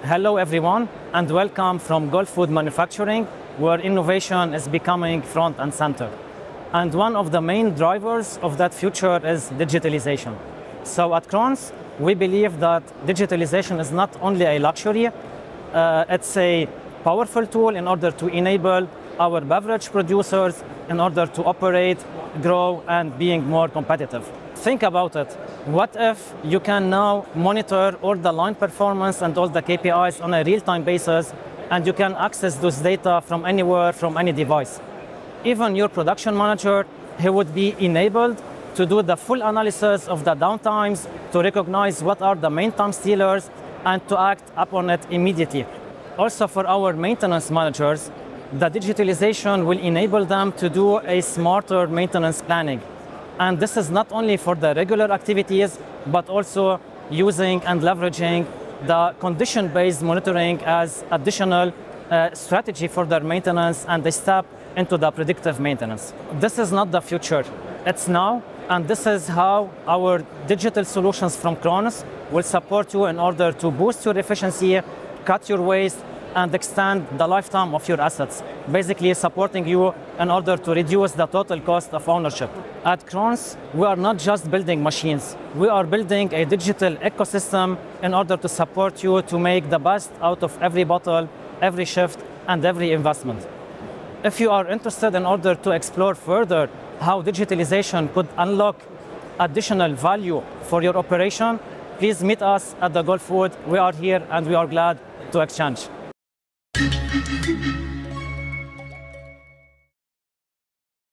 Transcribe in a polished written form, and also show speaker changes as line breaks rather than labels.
Hello everyone, and welcome from Gulfood Manufacturing, where innovation is becoming front and center. And one of the main drivers of that future is digitalization. So at Krones, we believe that digitalization is not only a luxury, it's a powerful tool in order to enable our beverage producers in order to operate, grow, and being more competitive. Think about it. What if you can now monitor all the line performance and all the KPIs on a real-time basis, and you can access those data from anywhere, from any device? Even your production manager, he would be enabled to do the full analysis of the downtimes, to recognize what are the main time stealers, and to act upon it immediately. Also for our maintenance managers, the digitalization will enable them to do a smarter maintenance planning. And this is not only for the regular activities, but also using and leveraging the condition-based monitoring as additional strategy for their maintenance and a step into the predictive maintenance. This is not the future, it's now, and this is how our digital solutions from Krones will support you in order to boost your efficiency, cut your waste, and extend the lifetime of your assets, basically supporting you in order to reduce the total cost of ownership. At Krones, we are not just building machines. We are building a digital ecosystem in order to support you to make the best out of every bottle, every shift, and every investment. If you are interested in order to explore further how digitalization could unlock additional value for your operation, please meet us at the Gulfood. We are here and we are glad to exchange.